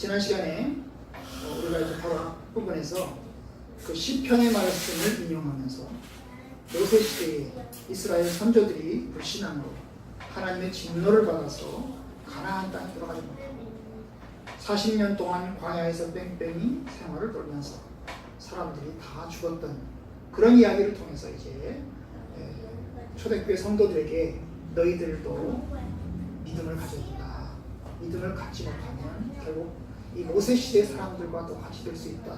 지난 시간에 우리가 이제 바로 앞부분에서 그 시편의 말씀을 인용하면서 모세 시대에 이스라엘 선조들이 불신앙으로 하나님의 진노를 받아서 가나안 땅에 들어가지 못하고 40년 동안 광야에서 뺑뺑이 생활을 돌면서 사람들이 다 죽었던 그런 이야기를 통해서 이제 초대교회 성도들에게 너희들도 믿음을 가져야 된다. 믿음을 갖지 못하면 결국 이 모세 시대 사람들과도 같이 될 수 있다.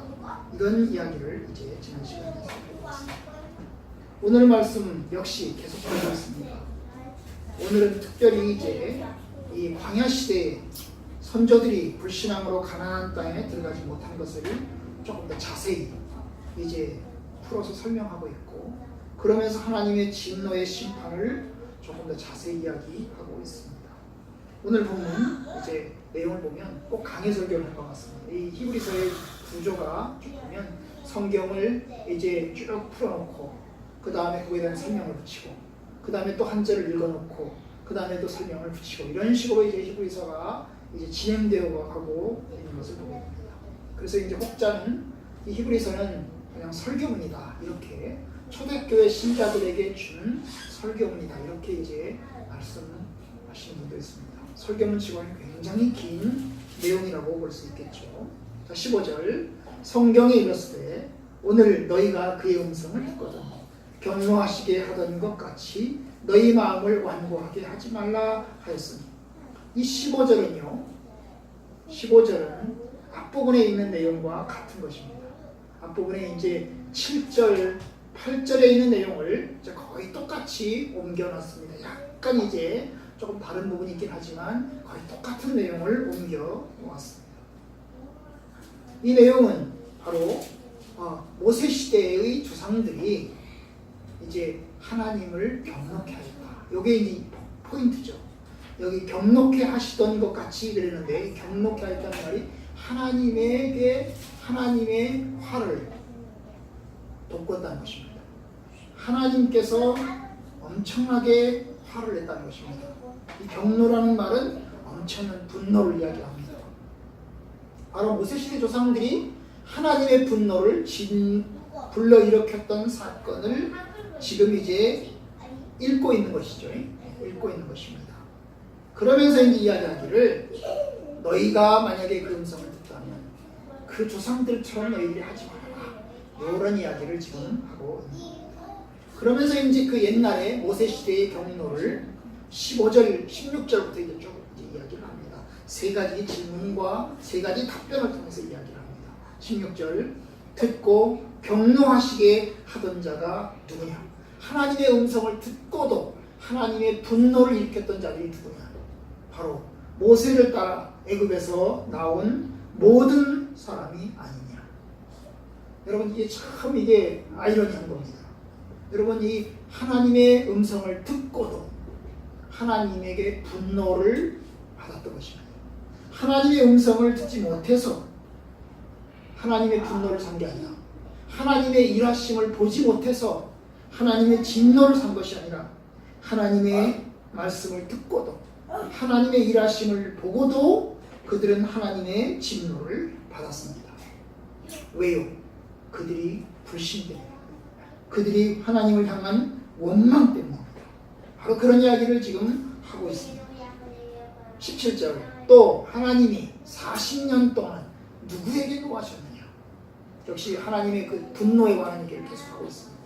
이런 이야기를 이제 지난 시간에 살펴봤습니다. 오늘 말씀 역시 계속되고 있습니다. 오늘은 특별히 이제 이 광야 시대에 선조들이 불신앙으로 가나안 땅에 들어가지 못한 것을 조금 더 자세히 이제 풀어서 설명하고 있고, 그러면서 하나님의 진노의 심판을 조금 더 자세히 이야기하고 있습니다. 오늘 본문 이제 내용을 보면 꼭 강해 설교를 할 것 같습니다. 이 히브리서의 구조가 쭉 보면 성경을 이제 쭉 풀어놓고 그 다음에 그거에 대한 설명을 붙이고 그 다음에 또 한 절을 읽어놓고 그 다음에 또 설명을 붙이고 이런 식으로 이제 히브리서가 이제 진행되어 가고 있는 것을 보게 됩니다. 그래서 이제 혹자는 이 히브리서는 그냥 설교문이다, 이렇게 초대교회 신자들에게 주는 설교문이다, 이렇게 이제 말씀하시는 분도 있습니다. 설교문 치고는 굉장히 긴 내용이라고 볼 수 있겠죠. 자, 15절 성경에 이르시되 오늘 너희가 그의 음성을 듣거든 경노하시게 하던 것 같이 너희 마음을 완고하게 하지 말라 하였으니, 이 15절은요 15절은 앞부분에 있는 내용과 같은 것입니다. 앞부분에 이제 7절 8절에 있는 내용을 이제 거의 똑같이 옮겨놨습니다. 약간 이제 조금 다른 부분이 있긴 하지만 거의 똑같은 내용을 옮겨 놓았습니다. 이 내용은 바로 모세 시대의 조상들이 이제 하나님을 경노케 하였다. 이게 이제 포인트죠. 여기 경노케 하시던 것 같이 그랬는데, 경노케 하였다는 말이 하나님에게 하나님의 화를 돋궜다는 것입니다. 하나님께서 엄청나게 화를 냈다는 것입니다. 이 경노라는 말은 엄청난 분노를 이야기합니다. 바로 모세시대 조상들이 하나님의 분노를 불러일으켰던 사건을 지금 이제 읽고 있는 것이죠. 읽고 있는 것입니다. 그러면서 이제 이야기하기를 너희가 만약에 그 음성을 듣다면 그 조상들처럼 너희들이 하지 말아라, 이런 이야기를 지금 하고 있는 겁니다. 그러면서 이제 그 옛날에 모세시대의 경노를 15절, 16절부터 이제 쭉 이야기를 합니다. 세 가지 질문과 세 가지 답변을 통해서 이야기를 합니다. 16절 듣고 경노하시게 하던 자가 누구냐? 하나님의 음성을 듣고도 하나님의 분노를 일으켰던 자들이 누구냐? 바로 모세를 따라 애굽에서 나온 모든 사람이 아니냐? 여러분, 이게 참 이게 아이러니한 겁니다. 여러분, 이 하나님의 음성을 듣고도 하나님에게 분노를 받았던 것입니다. 하나님의 음성을 듣지 못해서 하나님의 분노를 산 게 아니라, 하나님의 일하심을 보지 못해서 하나님의 진노를 산 것이 아니라, 하나님의 말씀을 듣고도 하나님의 일하심을 보고도 그들은 하나님의 진노를 받았습니다. 왜요? 그들이 불신 때문에, 그들이 하나님을 향한 원망 때문입니다. 바로 그런 이야기를 지금 하고 있습니다. 17절 또 하나님이 40년 동안 누구에게 노하셨느냐? 역시 하나님의 그 분노에 관한 얘기를 계속하고 있습니다.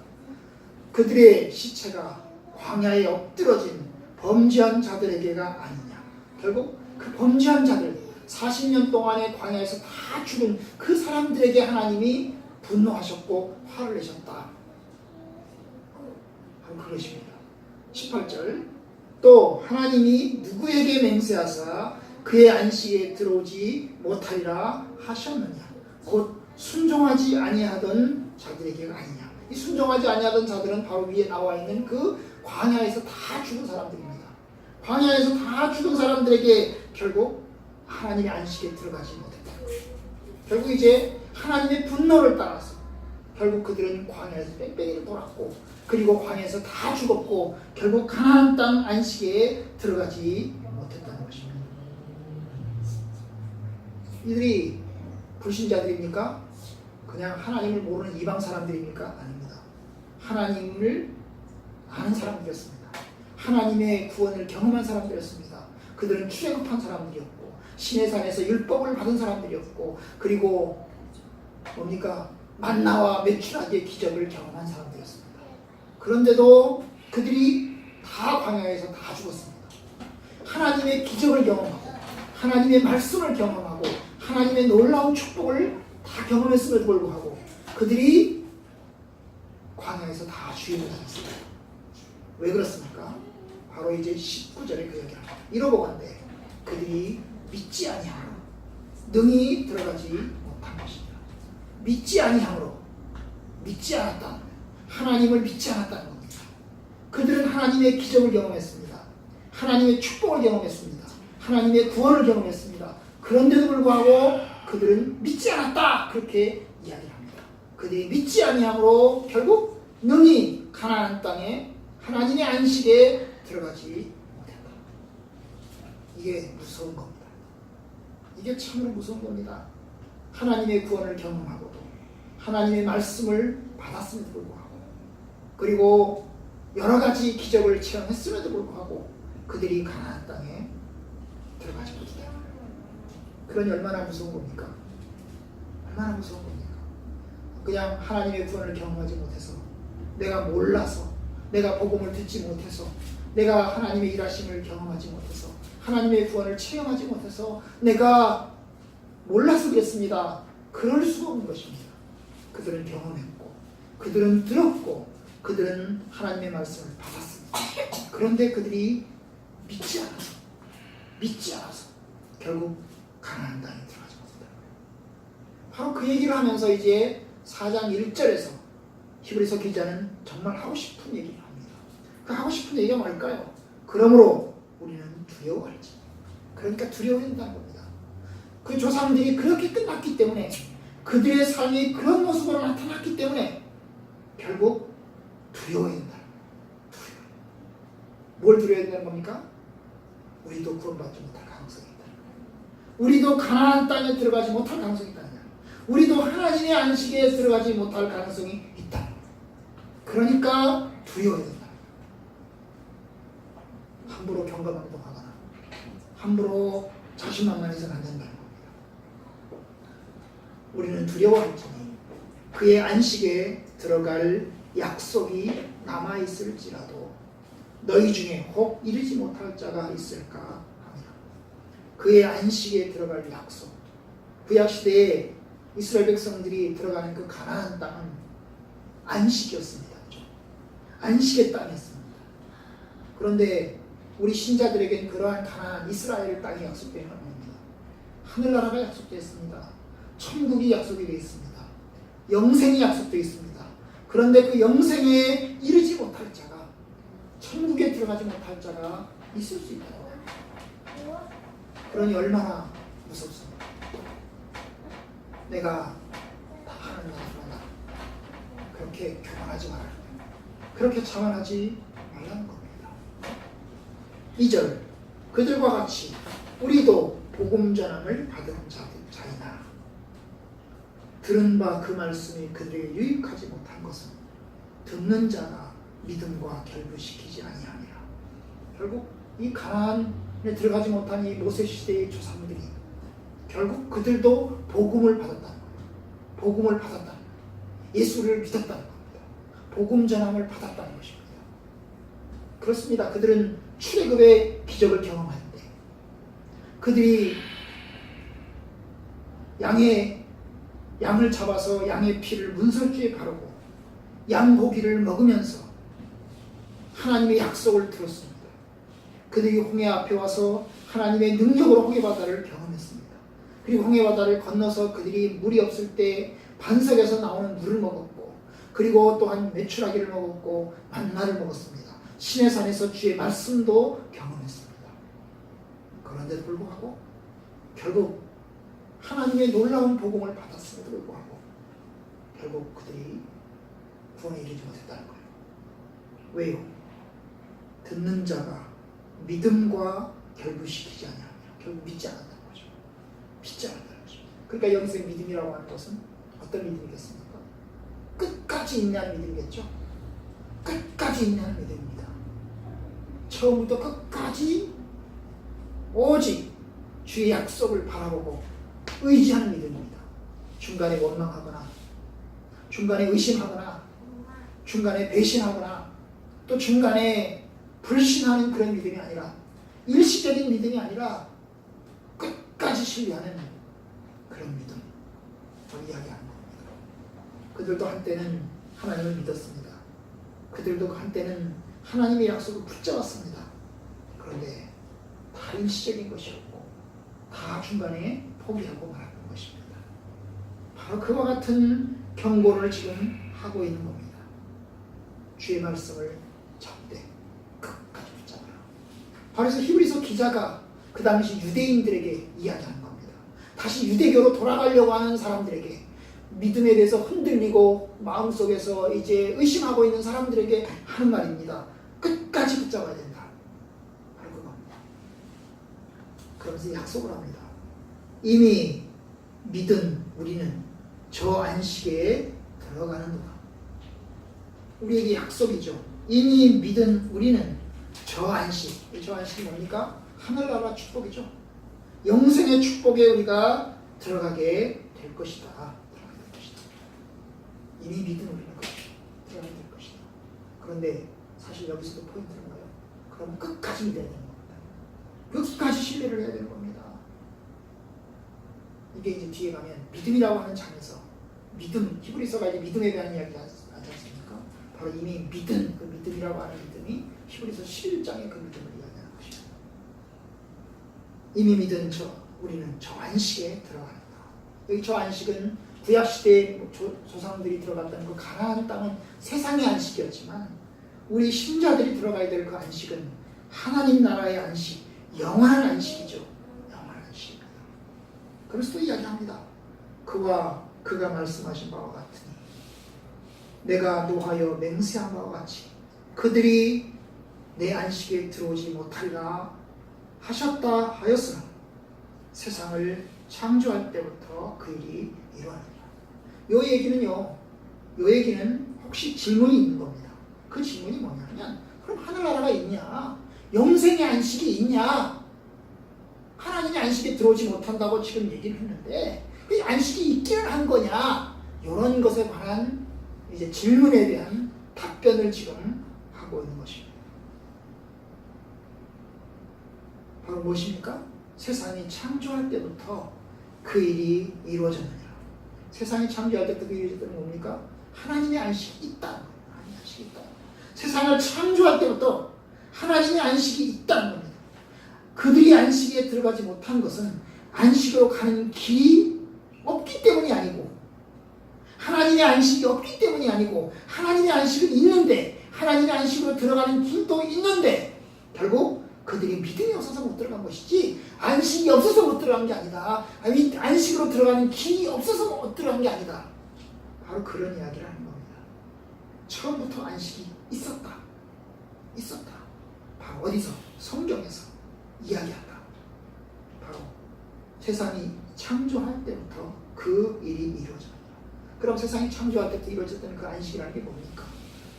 그들의 시체가 광야에 엎드러진 범죄한 자들에게가 아니냐? 결국 그 범죄한 자들, 40년 동안의 광야에서 다 죽은 그 사람들에게 하나님이 분노하셨고 화를 내셨다. 바로 그것입니다. 18절 또 하나님이 누구에게 맹세하사 그의 안식에 들어오지 못하리라 하셨느냐? 곧 순종하지 아니하던 자들에게가 아니냐? 이 순종하지 아니하던 자들은 바로 위에 나와 있는 그 광야에서 다 죽은 사람들입니다. 광야에서 다 죽은 사람들에게 결국 하나님의 안식에 들어가지 못했다. 결국 이제 하나님의 분노를 따라서 결국 그들은 광야에서 뺑뺑이를 돌았고, 그리고 광야에서 다 죽었고, 결국 가나안 땅 안식에 들어가지 못했다는 것입니다. 이들이 불신자들입니까? 그냥 하나님을 모르는 이방 사람들입니까? 아닙니다. 하나님을 아는 사람들이었습니다. 하나님의 구원을 경험한 사람들이었습니다. 그들은 출애굽한 사람들이었고 신의 산에서 율법을 받은 사람들이었고 그리고 뭡니까? 만나와 메추라기의 기적을 경험한 사람들이었습니다. 그런데도 그들이 다 광야에서 다 죽었습니다. 하나님의 기적을 경험하고 하나님의 말씀을 경험하고 하나님의 놀라운 축복을 다 경험했음에도 불구하고 그들이 광야에서 다 주임을 당했습니다. 왜 그렇습니까? 바로 이제 19절에 그 얘기를 합니다. 이러고간데 그들이 믿지 아니하므로 능히 들어가지 못한 것입니다. 믿지 아니하므로 믿지 않았다. 하나님을 믿지 않았다는 겁니다. 그들은 하나님의 기적을 경험했습니다. 하나님의 축복을 경험했습니다. 하나님의 구원을 경험했습니다. 그런데도 불구하고 그들은 믿지 않았다. 그렇게 이야기를 합니다. 그들이 믿지 아니하므로 결국 능히 가나안 땅에 하나님의 안식에 들어가지 못했다. 이게 무서운 겁니다. 이게 참으로 무서운 겁니다. 하나님의 구원을 경험하고도 하나님의 말씀을 받았음에도 불구하고 그리고 여러 가지 기적을 체험했음에도 불구하고 그들이 가나안 땅에 들어가지 못했다. 그러니 얼마나 무서운 겁니까? 얼마나 무서운 겁니까? 그냥 하나님의 구원을 경험하지 못해서 내가 몰라서 내가 복음을 듣지 못해서 내가 하나님의 일하심을 경험하지 못해서 하나님의 구원을 체험하지 못해서 내가 몰라서 그랬습니다. 그럴 수가 없는 것입니다. 그들은 경험했고 그들은 들었고 그들은 하나님의 말씀을 받았습니다. 그런데 그들이 믿지 않아서 결국 가나안 땅에 들어가지 못했다. 바로 그 얘기를 하면서 이제 4장 1절에서 히브리서 기자는 정말 하고 싶은 얘기를 합니다. 그 하고 싶은 얘기가 뭘까요? 그러므로 우리는 두려워할지. 그러니까 두려워해야 된다는 겁니다. 그 조상들이 그렇게 끝났기 때문에 그들의 삶이 그런 모습으로 나타났기 때문에 결국 두려워해야 된다는 거예요. 뭘 두려워해야 된다는 겁니까? 우리도 구원받지 못할 가능성이 있다는 거예요. 우리도 가나안 땅에 들어가지 못할 가능성이 있다는 거예요. 우리도 하나님의 안식에 들어가지 못할 가능성이 있다는 거예요. 그러니까 두려워해야 된다. 함부로 경건망동하거나 함부로 자신만만해서는 안 된다는 겁니다. 우리는 두려워할지니 그의 안식에 들어갈 약속이 남아있을지라도 너희 중에 혹 이르지 못할 자가 있을까 하니라. 그의 안식에 들어갈 약속. 구약시대에 이스라엘 백성들이 들어가는 그 가나안 땅은 안식이었습니다. 안식의 땅이었습니다. 그런데 우리 신자들에겐 그러한 가나안 이스라엘 땅이 약속되는 겁니다. 하늘나라가 약속되어 있습니다. 천국이 약속이 되어 있습니다. 영생이 약속되어 있습니다. 그런데 그 영생에 이르지 못할 자가 천국에 들어가지 못할 자가 있을 수 있다는 거예요. 그러니 얼마나 무섭습니까? 내가 다 하는 나라구나. 그렇게 교만하지 말아야 돼요. 그렇게 자만하지 말라는 겁니다. 2절 그들과 같이 우리도 복음 전함을 받은 자이나 들은 바 그 말씀이 그들에게 유익하지 못한 것은 듣는 자가 믿음과 결부시키지 아니하니라. 결국 이 가나안에 들어가지 못한 이 모세 시대의 조상들이 결국 그들도 복음을 받았다는 거예요. 복음을 받았다는 거예요. 예수를 믿었다는 겁니다. 복음 전함을 받았다는 것입니다. 그렇습니다. 그들은 출애굽의 기적을 경험하는데 그들이 양을 잡아서 양의 피를 문설주에 바르고 양고기를 먹으면서 하나님의 약속을 들었습니다. 그들이 홍해 앞에 와서 하나님의 능력으로 홍해바다를 경험했습니다. 그리고 홍해바다를 건너서 그들이 물이 없을 때 반석에서 나오는 물을 먹었고 그리고 또한 메추라기를 먹었고 만나를 먹었습니다. 신의 산에서 주의 말씀도 경험했습니다. 그런데도 불구하고 결국 하나님의 놀라운 복음을 받았음에도 불구하고 결국 그들이 구원에 이르지 못했다는 거예요. 왜요? 듣는 자가 믿음과 결부시키지 않으며 결국 믿지 않았다는 거죠. 믿지 않았다는 거죠. 그러니까 여기서 믿음이라고 하는 것은 어떤 믿음이겠습니까? 끝까지 인내하는 믿음이겠죠. 끝까지 인내하는 믿음입니다. 처음부터 끝까지 오직 주의 약속을 바라보고 의지하는 믿음입니다. 중간에 원망하거나 중간에 의심하거나 중간에 배신하거나 또 중간에 불신하는 그런 믿음이 아니라 일시적인 믿음이 아니라 끝까지 신뢰하는 그런 믿음을 이야기하는 겁니다. 그들도 한때는 하나님을 믿었습니다. 그들도 한때는 하나님의 약속을 붙잡았습니다. 그런데 다 일시적인 것이었고 다 중간에 포기하고 말았던 것입니다. 바로 그와 같은 경고를 지금 하고 있는 겁니다. 주의 말씀을 잡되 끝까지 붙잡아라. 바로 그래서 히브리서 기자가 그 당시 유대인들에게 이야기하는 겁니다. 다시 유대교로 돌아가려고 하는 사람들에게, 믿음에 대해서 흔들리고 마음속에서 이제 의심하고 있는 사람들에게 하는 말입니다. 끝까지 붙잡아야 된다. 바로 그겁니다. 그러면서 약속을 합니다. 이미 믿은 우리는 저 안식에 들어가는도다. 우리에게 약속이죠. 이미 믿은 우리는 저 안식, 저 안식이 뭡니까? 하늘나라 축복이죠. 영생의 축복에 우리가 들어가게 될 것이다. 들어가게 될 것이다. 이미 믿은 우리는 들어가게 될 것이다. 그런데 사실 여기서도 포인트는 뭐예요? 그럼 끝까지 믿어야 되는 겁니다. 끝까지 신뢰를 해야 되는 겁니다. 이게 이제 뒤에 가면 믿음이라고 하는 장에서 믿음, 히브리서가 이제 믿음에 대한 이야기가 하지 않습니까? 바로 이미 믿은 그 믿음이라고 하는 믿음이 히브리서 11장의 그 믿음을 이야기하는 것입니다. 이미 믿은 우리는 저 안식에 들어간다. 여기 저 안식은 구약시대의 조상들이 들어갔던 그 가나안 땅은 세상의 안식이었지만 우리 신자들이 들어가야 될 그 안식은 하나님 나라의 안식, 영원한 안식이죠. 영원한 안식입니다. 그래서 또 이야기합니다. 그가 말씀하신 바와 같으니 내가 노하여 맹세한 바와 같이 그들이 내 안식에 들어오지 못하리라 하셨다 하였으나 세상을 창조할 때부터 그 일이 이루어지리라. 요 얘기는 혹시 질문이 있는 겁니다. 그 질문이 뭐냐면 그럼 하늘나라가 있냐? 영생의 안식이 있냐? 하나님의 안식에 들어오지 못한다고 지금 얘기를 했는데 그 안식이 있기는 한 거냐? 이런 것에 관한 이제 질문에 대한 답변을 지금 하고 있는 것입니다. 바로 무엇입니까? 세상이 창조할 때부터 그 일이 이루어졌느니라. 세상이 창조할 때부터 그 일이 이루어졌다는 뭡니까? 하나님의 안식이 있다. 하나님의 안식이 있다. 세상을 창조할 때부터 하나님의 안식이 있다는 겁니다. 그들이 안식에 들어가지 못한 것은 안식으로 가는 길이 없기 때문이 아니고 하나님의 안식이 없기 때문이 아니고 하나님의 안식은 있는데 하나님의 안식으로 들어가는 길도 있는데 결국 그들이 믿음이 없어서 못 들어간 것이지 안식이 없어서 못 들어간 게 아니다. 아니 안식으로 들어가는 길이 없어서 못 들어간 게 아니다. 바로 그런 이야기를 하는 겁니다. 처음부터 안식이 있었다. 바로 어디서? 성경에서 이야기한다. 바로 세상이 창조할 때부터 그 일이 이루어집니다. 그럼 세상이 창조할 때부터 이루어졌던 그 안식이라는 게 뭡니까?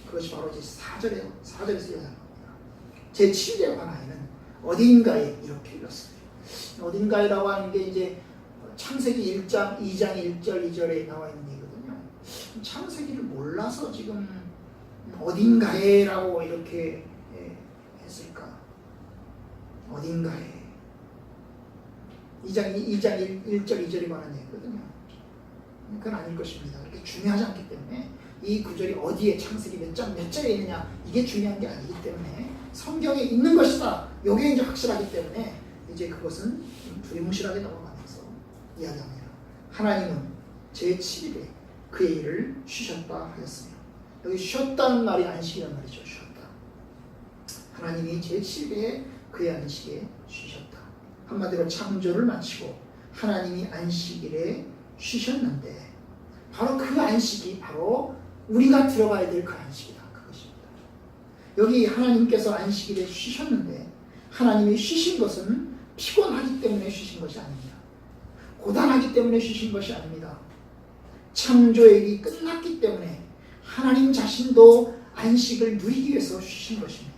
그것이 바로 이제 4절에서 이야기하는 겁니다. 제7절 관하에는 어딘가에 이렇게 읽었습니다. 어딘가에라고 하는 게 이제 창세기 1장 2장 1절 2절에 나와 있는 얘기거든요. 창세기를 몰라서 지금 어딘가에라고 이렇게 했을까? 어딘가에 2장 1절 2절에 관한 얘기거든요. 그건 아닐 것입니다. 그렇게 중요하지 않기 때문에 이 구절이 어디에 창세기 몇 절에 있느냐 이게 중요한 게 아니기 때문에 성경에 있는 것이다. 이게 이제 확실하기 때문에 이제 그것은 두리뭉실하게 넘어가면서 이야기합니다. 하나님은 제7일에 그의 일을 쉬셨다 하였으며 여기 쉬었다는 말이 안식이란 말이죠. 쉬었다. 하나님이 제7일에 그의 안식에 쉬셨다. 한마디로 창조를 마치고 하나님이 안식일에 쉬셨는데 바로 그 안식이 바로 우리가 들어가야 될 그 안식이다. 그것입니다. 여기 하나님께서 안식일에 쉬셨는데 하나님이 쉬신 것은 피곤하기 때문에 쉬신 것이 아닙니다. 고단하기 때문에 주신 것이 아닙니다. 창조의 일이 끝났기 때문에 하나님 자신도 안식을 누리기 위해서 주신 것입니다.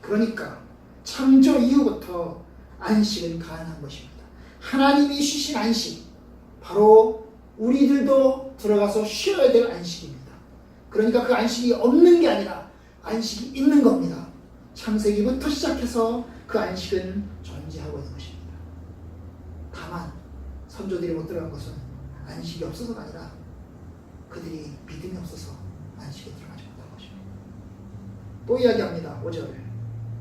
그러니까 창조 이후부터 안식은 가능한 것입니다. 하나님이 주신 안식, 바로 우리들도 들어가서 쉬어야 될 안식입니다. 그러니까 그 안식이 없는 게 아니라 안식이 있는 겁니다. 창세기부터 시작해서 그 안식은 존재하고 있는 것입니다. 다만 선조들이 못 들어간 것은 안식이 없어서가 아니라 그들이 믿음이 없어서 안식에 들어가지 못한 것입니다. 또 이야기합니다. 5절.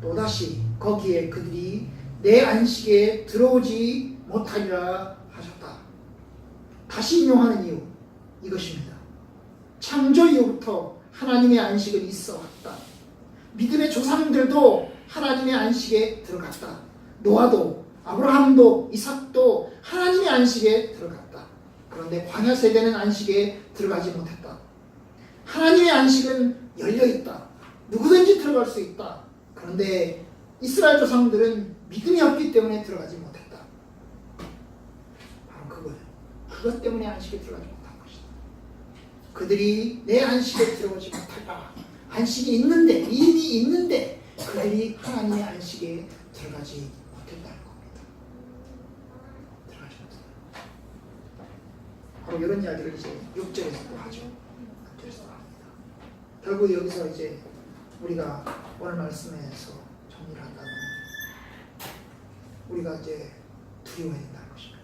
또다시 거기에 그들이 내 안식에 들어오지 못하리라 하셨다. 다시 인용하는 이유, 이것입니다. 창조 이후부터 하나님의 안식은 있어 왔다. 믿음의 조상들도 하나님의 안식에 들어갔다. 노아도, 아브라함도, 이삭도 하나님의 안식에 들어갔다. 그런데 광야 세대는 안식에 들어가지 못했다. 하나님의 안식은 열려있다. 누구든지 들어갈 수 있다. 그런데 이스라엘 조상들은 믿음이 없기 때문에 들어가지 못했다. 바로 그것 때문에 안식에 들어가지 못한 것이다. 그들이 내 안식에 들어오지 못하다. 안식이 있는데, 이미 있는데 그들이 하나님의 안식에 들어가지 못했다는 겁니다. 들어가지 못했다. 바로 이런 이야기를 이제 6절에서 또 하죠. 6절에서 합니다. 결국 여기서 이제 우리가 오늘 말씀에서 정리를 한다면 우리가 이제 두려워야 된다는 것입니다.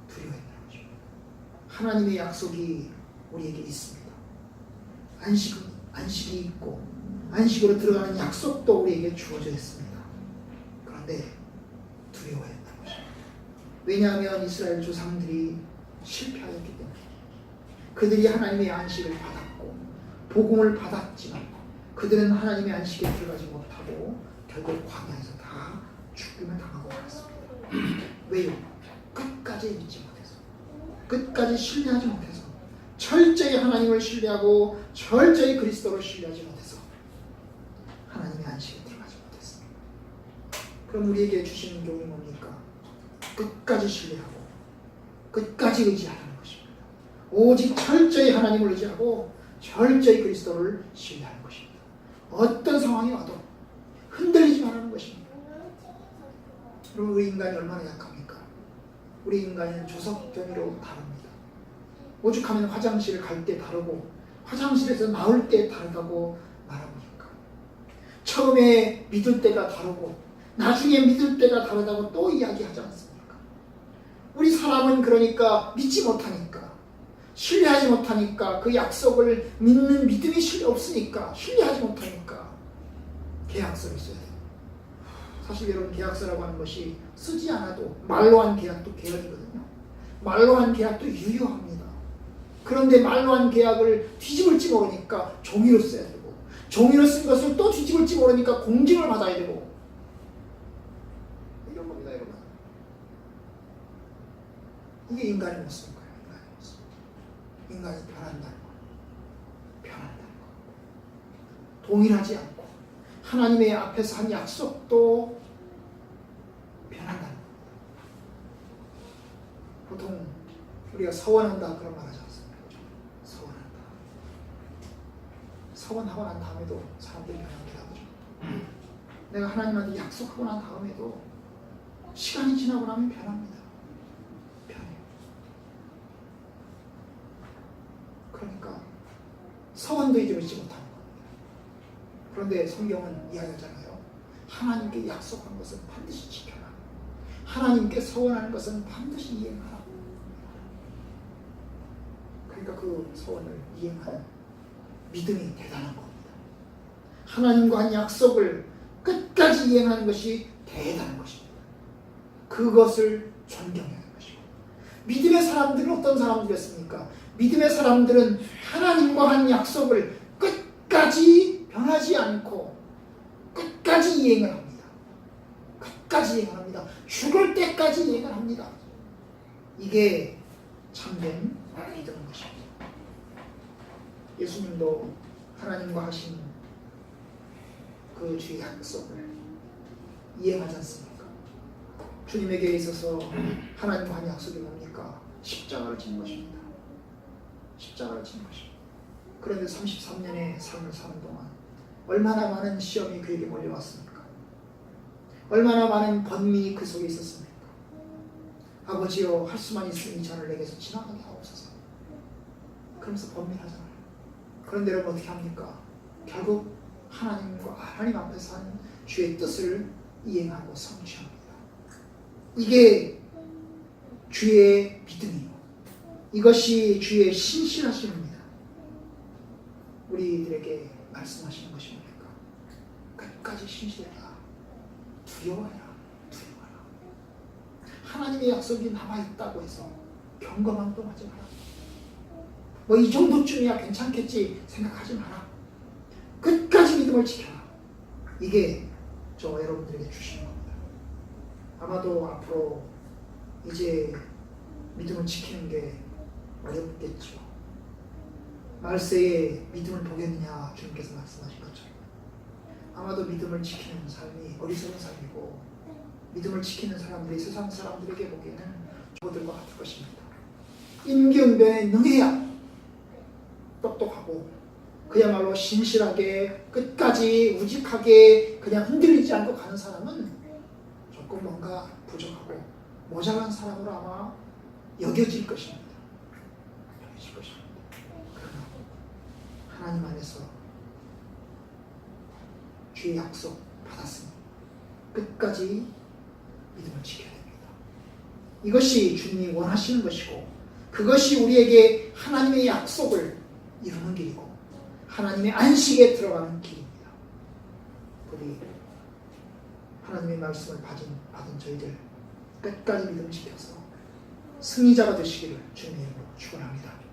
두려워야 된다는 것입니다. 하나님의 약속이 우리에게 있습니다. 안식이 있고 안식으로 들어가는 약속도 우리에게 주어져 있습니다. 그런데 두려워야 된다는 것입니다. 왜냐하면 이스라엘 조상들이 실패하였기 때문에 그들이 하나님의 안식을 받았고 복음을 받았지만 그들은 하나님의 안식에 들어가지 못하고 결국 광야에서 다 죽음을 당하고 말았습니다. 왜요? 끝까지 믿지 못해서, 끝까지 신뢰하지 못해서, 철저히 하나님을 신뢰하고 철저히 그리스도를 신뢰하지 못해서 하나님의 안식에 들어가지 못했습니다. 그럼 우리에게 주시는 교훈이 뭡니까? 끝까지 신뢰하고 끝까지 의지하라는 것입니다. 오직 철저히 하나님을 의지하고 철저히 그리스도를 신뢰하는 것입니다. 어떤 상황이 와도 흔들리지 말라는 것입니다. 여러분, 우리 인간이 얼마나 약합니까? 우리 인간은 조석 변이로 다릅니다. 오죽하면 화장실을 갈 때 다르고 화장실에서 나올 때 다르다고 말합니까? 처음에 믿을 때가 다르고 나중에 믿을 때가 다르다고 또 이야기하지 않습니까? 우리 사람은 그러니까 믿지 못하니까, 신뢰하지 못하니까, 그 약속을 믿는 믿음이 없으니까, 신뢰하지 못하니까 계약서를 써야 돼요. 사실 여러분, 계약서라고 하는 것이 쓰지 않아도 말로 한 계약도 계약이거든요. 말로 한 계약도 유효합니다. 그런데 말로 한 계약을 뒤집을지 모르니까 종이로 써야 되고, 종이로 쓴 것을 또 뒤집을지 모르니까 공증을 받아야 되고, 이런 겁니다, 여러분. 이게 인간의 모습인 거예요. 인간의 모습. 인간이 변한다는 거, 변한다는 거. 동일하지 않고 하나님의 앞에서 한 약속도 변한다는 거. 보통 우리가 서원한다 그런 말 하지 않습니까? 서원한다. 서원하고 난 다음에도 사람들이 변하기도 하죠. 내가 하나님한테 약속하고 난 다음에도 시간이 지나고 나면 변합니다. 변해요. 그러니까 서원도 잊지 못하는 겁니다. 그런데 성경은 이야기하잖아요. 하나님께 약속한 것은 반드시 지켜라. 하나님께 서원하는 것은 반드시 이행하라. 그러니까 그 서원을 이행하는 믿음이 대단한 겁니다. 하나님과 한 약속을 끝까지 이행하는 것이 대단한 것입니다. 그것을 존경해야 하는 것이고, 믿음의 사람들은 어떤 사람들이었습니까? 믿음의 사람들은 하나님과 한 약속을 끝까지 변하지 않고 끝까지 이행을 합니다. 끝까지 이행을 합니다. 죽을 때까지 이행을 합니다. 이게 참된 믿음인 것입니다. 예수님도 하나님과 하신 그 주의 약속을 이행하지 않습니까? 주님에게 있어서 하나님과 한 약속이 뭡니까? 십자가를 지는 것입니다. 십자가를 지는 것입니다. 그런데 33년의 삶을 사는 동안 얼마나 많은 시험이 그에게 몰려왔습니까? 얼마나 많은 번민이 그 속에 있었습니까? 아버지여, 할 수만 있으니 이 잔을 내게서 지나가게 하옵소서. 그러면서 번민하잖아요. 그런데 여러분 어떻게 합니까? 결국 하나님 앞에서 하는 주의 뜻을 이행하고 성취합니다. 이게 주의 믿음이요. 이것이 주의 신실하심입니다. 우리들에게 말씀하시는 것이 뭡니까? 끝까지 신실해라. 두려워해라. 하나님의 약속이 남아있다고 해서 경거망동하지 마라. 뭐 이 정도쯤이야 괜찮겠지 생각하지 마라. 끝까지 믿음을 지켜라. 이게 저 여러분들에게 주시는 겁니다. 아마도 앞으로 이제 믿음을 지키는 게 어렵겠죠. 말세에 믿음을 보겠느냐 주님께서 말씀하신 것처럼 아마도 믿음을 지키는 삶이 어리석은 삶이고 믿음을 지키는 사람들이 세상 사람들에게 보기에는 저들과 같을 것입니다. 임기응변에 능해야 똑똑하고 그야말로 신실하게 끝까지 우직하게 그냥 흔들리지 않고 가는 사람은 조금 뭔가 부족하고 모자란 사람으로 아마 여겨질 것입니다. 그러나 하나님 안에서 주의 약속 받았으니 끝까지 믿음을 지켜야 됩니다. 이것이 주님이 원하시는 것이고 그것이 우리에게 하나님의 약속을 이루는 길이고 하나님의 안식에 들어가는 길입니다. 우리 하나님의 말씀을 받은 저희들 끝까지 믿음을 지켜서 승리자가 되시기를 주님의 이름으로 축원합니다.